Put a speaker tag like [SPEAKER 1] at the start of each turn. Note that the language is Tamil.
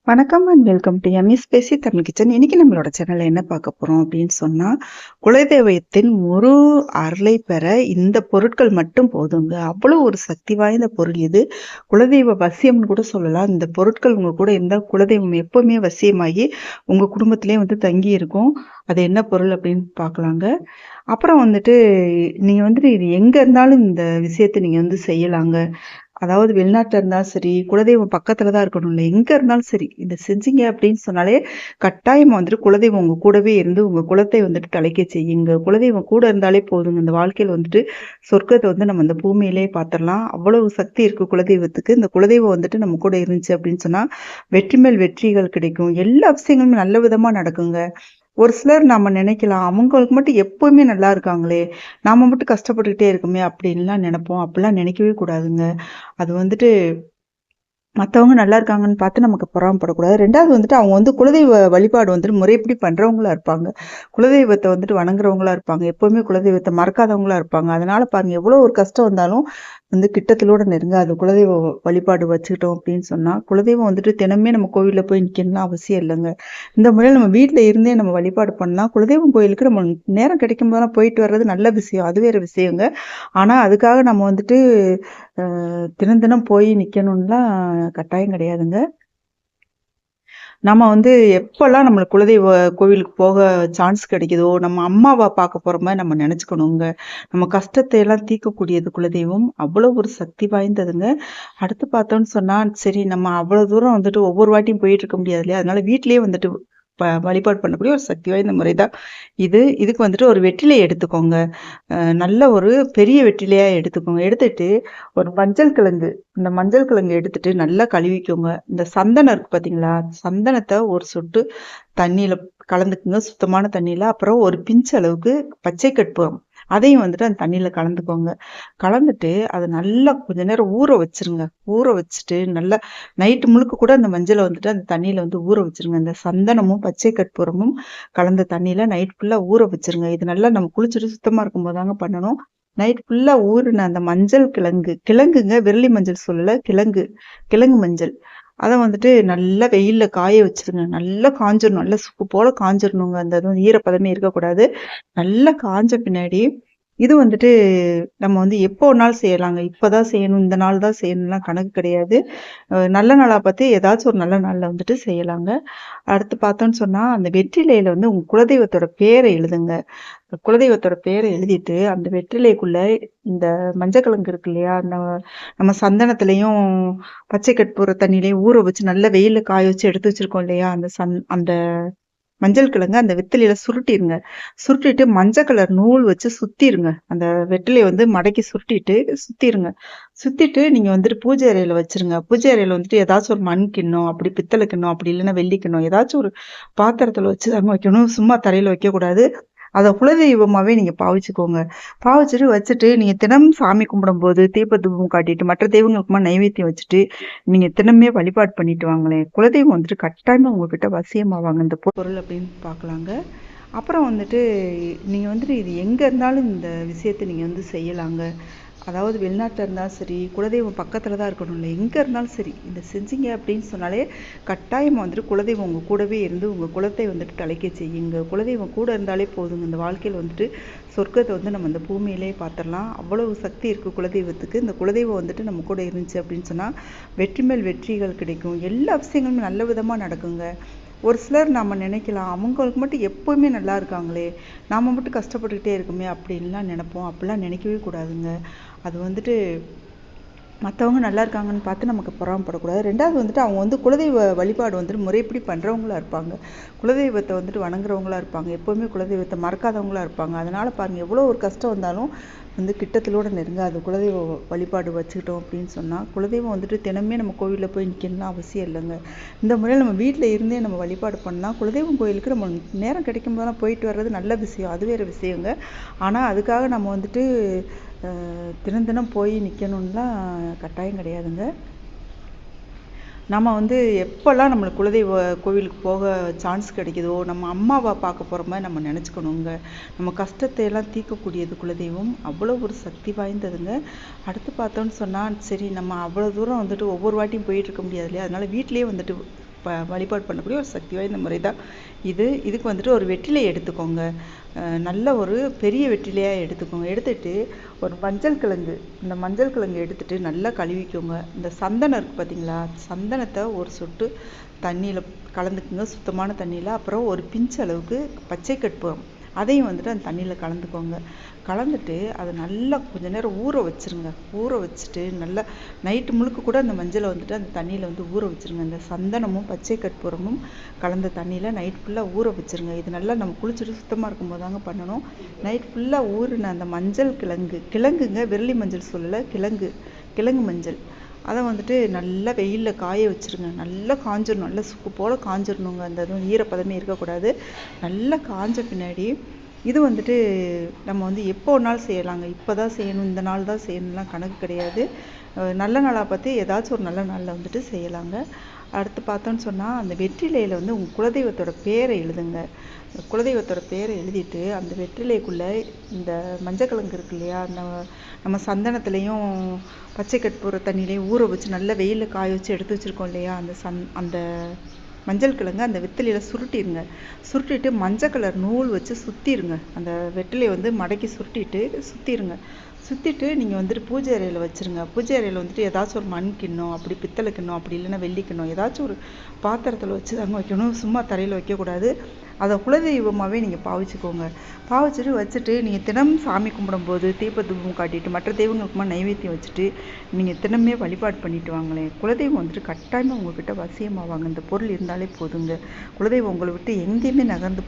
[SPEAKER 1] வணக்கம் அண்ட் வெல்கம் டு எம்இஸ் பேசி தமிழ் கிச்சன். இன்னைக்கு நம்மளோட சேனல்ல என்ன பார்க்க போறோம் அப்படின்னு சொன்னா, குலதெய்வத்தின் முழு அருளை பெற இந்த பொருட்கள் மட்டும் போதுங்க. அவ்வளோ ஒரு சக்தி வாய்ந்த பொருள் இது. குலதெய்வ வசியம்னு கூட சொல்லலாம். இந்த பொருட்கள் உங்க கூட இருந்தா குலதெய்வம் எப்பவுமே வசியமாகி உங்க குடும்பத்திலேயே வந்து தங்கி இருக்கும். அது என்ன பொருள் அப்படின்னு பார்க்கலாங்க. அப்புறம் வந்துட்டு நீங்க வந்துட்டு இது எங்க இருந்தாலும் இந்த விஷயத்த நீங்க வந்து செய்யலாங்க. அதாவது வெளிநாட்டுல இருந்தாலும் சரி, குலதெய்வம் பக்கத்துல தான் இருக்கணும்ல. எங்க இருந்தாலும் சரி, இத செஞ்சீங்க அப்படின்னு சொன்னாலே, கட்டாயமா வந்துட்டு குலதெய்வம் உங்க கூடவே இருந்து, உங்க குலத்தை வந்துட்டு தழைக்கச் செய்யுங்க. குலதெய்வம் கூட இருந்தாலே போதுங்க. இந்த வாழ்க்கையில வந்துட்டு சொர்க்கத்த வந்து நம்ம இந்த பூமியிலேயே பார்த்துரலாம். அவ்வளவு சக்தி இருக்கு குலதெய்வத்துக்கு. இந்த குலதெய்வம் வந்துட்டு நம்ம கூட இருந்துச்சு அப்படின்னு சொன்னா, வெற்றி மேல் வெற்றிகள் கிடைக்கும். எல்லா விஷயங்களுமே நல்ல விதமா நடக்குங்க. ஒரு சிலர் நாம நினைக்கலாம், அவங்களுக்கு மட்டும் எப்பவுமே நல்லா இருக்காங்களே! நாம மட்டும் கஷ்டப்பட்டுக்கிட்டே இருக்கோமே! அப்டின்லாம் நெனைப்போம். அப்டிலாம் நினைக்கவே கூடாதுங்க. அது வந்துட்டு மத்தவங்க நல்லா இருக்காங்கன்னு பார்த்து நமக்கு பொறாமப்படக்கூடாது. 2வது வந்துட்டு அவங்க வந்து குலதெய்வ வழிபாடு வந்துட்டு முறைப்படி பண்றவங்களா இருப்பாங்க. குலதெய்வத்த வந்துட்டு வணங்குறவங்களா இருப்பாங்க. எப்பவுமே குலதெய்வத்த மறக்காதவங்களா இருப்பாங்க. அதனால பாருங்க எவ்வளோ ஒரு கஷ்டம் வந்தாலும் வந்து கிட்டத்திலோட நெருங்காது. குலதெய்வ வழிபாடு வச்சுக்கிட்டோம் அப்படின்னு சொன்னா, குலதெய்வம் வந்துட்டு தினமே நம்ம கோவில்ல போய் நிக்கணும்னு அவசியம் இல்லங்க. இந்த முறையில நம்ம வீட்ல இருந்தே நம்ம வழிபாடு பண்ணலாம். குலதெய்வம் கோயிலுக்கு நம்ம நேரம் கிடைக்கும் போதெல்லாம் போயிட்டு வர்றது நல்ல விஷயம். அது வேற விஷயங்க. ஆனா அதுக்காக நம்ம வந்துட்டு அ தினம் தினம் போய் நிக்கணும்லாம் கட்டாயம் கிடையாதுங்க. நம்ம வந்து எப்பலாம் நம்மளுக்கு குலதெய்வ கோவிலுக்கு போக சான்ஸ் கிடைக்குதோ, நம்ம அம்மாவ பார்க்க போற மாரி நம்ம நெனச்சுக்கணுங்க. நம்ம கஷ்டத்தை எல்லாம் தீர்க்கக்கூடியது குலதெய்வம். அவ்வளோ ஒரு சக்தி வாய்ந்ததுங்க. அடுத்து பார்த்தோம்னு சொன்னா, சரி நம்ம அவ்வளோ தூரம் வந்துட்டு ஒவ்வொரு வாட்டியும் போயிட்டு இருக்க முடியாது இல்லையா? அதனால வீட்லயே வந்துட்டு வழிபாடு பண்ணக்கூடிய ஒரு சக்தி வாய்ந்த முறை தான் இது. இதுக்கு வந்துட்டு ஒரு வெற்றிலை எடுத்துக்கோங்க. நல்ல ஒரு பெரிய வெற்றிலையா எடுத்துக்கோங்க. எடுத்துட்டு ஒரு மஞ்சள் கிழங்கு, இந்த மஞ்சள் கிழங்கு எடுத்துட்டு நல்லா கழுவிக்கோங்க. இந்த சந்தனம் இருக்கு பார்த்தீங்களா? சந்தனத்த ஒரு சொட்டு தண்ணீல கலந்துக்குங்க. சுத்தமான தண்ணீல. அப்புறம் ஒரு பிஞ்ச் அளவுக்கு பச்சை கற்பூரம். அதையும் வந்துட்டு அந்த தண்ணீல கலந்துக்கோங்க. கலந்துட்டு அத நல்லா கொஞ்ச நேரம் ஊற வச்சுருங்க. ஊற வச்சுட்டு நல்லா நைட்டு முழுக்க கூட அந்த மஞ்சள வந்துட்டு அந்த தண்ணீல வந்து ஊற வச்சுருங்க. இந்த சந்தனமும், பச்சை கற்பூரமும் கலந்த தண்ணீல நைட் ஃபுல்லா ஊற வச்சுருங்க. இது நல்லா நம்ம குளிச்சுட்டு சுத்தமா இருக்கும்போது தாங்க பண்ணணும். நைட் ஃபுல்லா ஊறுன அந்த மஞ்சள் கிழங்கு கிழங்குங்க விரலி மஞ்சள் சொல்லல. கிழங்கு, கிழங்கு மஞ்சள். அத வந்துட்டு நல்லா வெயில்ல காய வச்சுருங்க. நல்லா காஞ்சிரணும். நல்லா சுக்கு போல காஞ்சிரணுங்க. அந்த இது ஈரப்பதமே இருக்கக்கூடாது. நல்லா காஞ்ச பின்னாடி, இது வந்துட்டு நம்ம வந்து எப்போ வேணாலும் செய்யலாங்க. இப்பதான் செய்யணும், இந்த நாள் தான் செய்யணும்லாம் கணக்கு கிடையாது. நல்ல நாளா பார்த்து ஏதாச்சும் ஒரு நல்ல நாள்ல வந்துட்டு செய்யலாங்க. அடுத்து பார்த்தோம்ன்னு சொன்னா, அந்த வெற்றிலையில வந்து உங்க குலதெய்வத்தோட பேர எழுதுங்க. குலதெய்வத்தோட பேர எழுதிட்டு, அந்த வெற்றிலைக்குள்ள இந்த மஞ்சக்கிழங்கு இருக்கு இல்லையா? நம்ம சந்தனத்திலயும், பச்சை கற்பூர தண்ணியிலயும் ஊற வச்சு நல்லா வெயில்ல காய வச்சு எடுத்து வச்சிருக்கோம் இல்லையா? அந்த மஞ்சள் கிழங்க அந்த வெத்திலையில சுருட்டிருங்க. சுருட்டிட்டு மஞ்ச கலர் நூல் வச்சு சுத்திருங்க. அந்த வெற்றிலைய வந்து மடக்கி சுருட்டிட்டு சுத்திருங்க. சுத்திட்டு நீங்க வந்துட்டு பூஜை அறையில வச்சுருங்க. பூஜை அறையில வந்துட்டு ஏதாச்சும் ஒரு மண் கிண்ணம், அப்படி பித்தள கிண்ணம், அப்படி இல்லன்னா வெள்ளி கிண்ணம், ஏதாச்சும் ஒரு பாத்திரத்துல வச்சு தாங்க வைக்கணும். சும்மா தரையில வைக்கக்கூடாது. அத குலதெய்வமாவே நீங்க பாவிச்சுக்கோங்க. பாவிச்சுட்டு வச்சுட்டு, நீங்க தினமும் சாமி கும்பிடும்போது தீப தூபம் காட்டிட்டு, மற்ற தெய்வங்களுக்குமா நைவேத்தியம் வச்சுட்டு, நீங்க தினமே வழிபாடு பண்ணிட்டு வாங்களேன். குலதெய்வம் வந்துட்டு கட்டாயமா உங்ககிட்ட வசியமாவாங்க. இந்த பொருள் அப்படின்னு பார்க்கலாங்க. அப்புறம் வந்துட்டு, நீங்க வந்துட்டு இது எங்க இருந்தாலும் இந்த விஷயத்த நீங்க வந்து செய்யலாங்க. அதாவது வெளிநாட்டுல இருந்தாலும் சரி, குலதெய்வம் பக்கத்துல தான் இருக்கணும்ல. எங்க இருந்தாலும் சரி, இத செஞ்சீங்க அப்படின்னு சொன்னாலே, கட்டாயமா வந்துட்டு குலதெய்வம் உங்க கூடவே இருந்து, உங்க குலத்தை வந்துட்டு தழைக்கச் செய்யுங்க. குலதெய்வம் கூட இருந்தாலே போதுங்க. இந்த வாழ்க்கையில வந்துட்டு சொர்க்கத்த வந்து நம்ம இந்த பூமியிலேயே பார்த்துரலாம். அவ்வளவு சக்தி இருக்கு குலதெய்வத்துக்கு. இந்த குலதெய்வம் வந்துட்டு நம்ம கூட இருந்துச்சு அப்படின்னு சொன்னா, வெற்றி மேல் வெற்றிகள் கிடைக்கும். எல்லா விஷயங்களுமே நல்ல விதமா நடக்குங்க. ஒரு சிலர் நாம நினைக்கலாம், அவங்களுக்கு மட்டும் எப்பவுமே நல்லா இருக்காங்களே! நாம மட்டும் கஷ்டப்பட்டுக்கிட்டே இருக்கோமே! அப்டின்லாம் நெனைப்போம். அப்டிலாம் நினைக்கவே கூடாதுங்க. அது வந்துட்டு மத்தவங்க நல்லா இருக்காங்கன்னு பார்த்து நமக்கு பொறாமப்படக்கூடாது. 2வது வந்துட்டு அவங்க வந்து குலதெய்வ வழிபாடு வந்துட்டு முறைப்படி பண்றவங்களா இருப்பாங்க. குலதெய்வத்த வந்துட்டு வணங்குறவங்களா இருப்பாங்க. எப்பவுமே குலதெய்வத்த மறக்காதவங்களா இருப்பாங்க. அதனால பாருங்க எவ்வளோ ஒரு கஷ்டம் வந்தாலும் வந்து கிட்டத்திலோட நெருங்காது. குலதெய்வ வழிபாடு வச்சுக்கிட்டோம் அப்படின்னு சொன்னா, குலதெய்வம் வந்துட்டு தினமே நம்ம கோவில்ல போய் நிக்கணும்லாம் அவசியம் இல்லங்க. இந்த முறையில நம்ம வீட்ல இருந்தே நம்ம வழிபாடு பண்ணலாம். குலதெய்வம் கோயிலுக்கு நம்ம நேரம் கிடைக்கும் போதெல்லாம் போயிட்டு வர்றது நல்ல விஷயம். அது வேற விஷயங்க. ஆனா அதுக்காக நம்ம வந்துட்டு தினம் தினம் போய் நிக்கணும்லாம் கட்டாயம் கிடையாதுங்க. நம்ம வந்து எப்பலாம் நம்மளுக்கு குலதெய்வ கோவிலுக்கு போக சான்ஸ் கிடைக்குதோ, நம்ம அம்மாவ பார்க்க போற மாரி நம்ம நெனச்சுக்கணுங்க. நம்ம கஷ்டத்தை எல்லாம் தீர்க்கக்கூடியது குலதெய்வம். அவ்வளோ ஒரு சக்தி வாய்ந்ததுங்க. அடுத்து பார்த்தோம்னு சொன்னா, சரி நம்ம அவ்வளோ தூரம் வந்துட்டு ஒவ்வொரு வாட்டியும் போயிட்டு இருக்க முடியாது இல்லையா? அதனால வீட்லயே வந்துட்டு வழிபாடு பண்ணக்கூடிய ஒரு சக்தி வாய்ந்த முறை தான் இது. இதுக்கு வந்துட்டு ஒரு வெற்றிலை எடுத்துக்கோங்க. நல்ல ஒரு பெரிய வெற்றிலையாக எடுத்துக்கோங்க. எடுத்துட்டு ஒரு மஞ்சள் கிழங்கு, இந்த மஞ்சள் கிழங்கு எடுத்துட்டு நல்லா கழுவிக்கோங்க. இந்த சந்தனம் இருக்குது பார்த்தீங்களா, சந்தனத்தை ஒரு சொட்டு தண்ணியில் கலந்துக்குங்க, சுத்தமான தண்ணியில். அப்புறம் ஒரு பிஞ்ச் அளவுக்கு பச்சை கற்பூரம், அதையும் வந்துட்டு அந்த தண்ணியில் கலந்துக்கோங்க. கலந்துட்டு அதை நல்லா கொஞ்சம் நேரம் ஊற வச்சுருங்க. ஊற வச்சுட்டு நல்லா நைட்டு முழுக்க கூட அந்த மஞ்சளை வந்துட்டு அந்த தண்ணியில் வந்து ஊற வச்சுருங்க. இந்த சந்தனமும் பச்சை கற்பூரமும் கலந்த தண்ணியில் நைட் ஃபுல்லாக ஊற வச்சுருங்க. இது நல்லா நம்ம குளிச்சுட்டு சுத்தமாக இருக்கும்போது தாங்க பண்ணணும். நைட் ஃபுல்லாக ஊறின அந்த மஞ்சள் கிழங்குங்க, விரலி மஞ்சள் சொல்லலை, கிழங்கு மஞ்சள், அதை வந்துட்டு நல்லா வெயிலில் காய வச்சுருங்க. நல்லா காஞ்சிடணும், நல்லா சுக்கு போல் காஞ்சிடணுங்க. அந்த இதுவும் ஈரப்பதமே இருக்கக்கூடாது. நல்லா காஞ்ச பின்னாடி இது வந்துட்டு நம்ம வந்து எப்போ வேணாலும் செய்யலாங்க. இப்போ தான் செய்யணும், இந்த நாள் தான் செய்யணும்லாம் கணக்கு கிடையாது. நல்ல நாளாக பார்த்து ஏதாச்சும் ஒரு நல்ல நாளில் வந்துட்டு செய்யலாங்க. அடுத்து பார்த்தோன்னு சொன்னால், அந்த வெற்றிலையில் வந்து உங்கள் குலதெய்வத்தோட பேரை எழுதுங்க. குலதெய்வத்தோட பேரை எழுதிட்டு அந்த வெற்றிலைக்குள்ளே இந்த மஞ்சக்கிழங்கு இருக்கு இல்லையா, நம்ம சந்தனத்துலேயும் பச்சை கற்பூர தண்ணியிலையும் ஊற வச்சு நல்லா வெயிலில் காய வச்சு எடுத்து வச்சுருக்கோம் இல்லையா, அந்த மஞ்சள் கிழங்கு அந்த வெற்றிலையில் சுருட்டிட்டு மஞ்சள் கலர் நூல் வச்சு சுற்றிடுங்க. அந்த வெற்றிலையை வந்து மடக்கி சுற்றிட்டு நீங்கள் வந்துட்டு பூஜை அறையில் வச்சுருங்க. பூஜை அறையில் வந்துட்டு ஏதாச்சும் ஒரு மண் கிண்ணம், அப்படி பித்தளை கிண்ணம், அப்படி இல்லைன்னா வெள்ளி கிண்ணம், ஏதாச்சும் ஒரு பாத்திரத்தில் வச்சு தாங்க வைக்கணும். சும்மா தரையில் வைக்கக்கூடாது. அதை குலதெய்வமாகவே நீங்கள் பாவிச்சுக்கோங்க. வச்சுட்டு நீங்கள் தினம் சாமி கும்பிடும்போது தீபத்தூபம் காட்டிட்டு மற்ற தெய்வங்களுக்குமா நைவேத்தியம் வச்சுட்டு நீங்கள் தினமே வழிபாடு பண்ணிட்டு வாங்களேன். குலதெய்வம் வந்துட்டு கட்டாயமாக உங்கள்கிட்ட வசியமாவாங்க. இந்த பொருள் இருந்தாலே போதுங்க. குலதெய்வம் உங்களை விட்டு எங்கேயுமே நகர்ந்து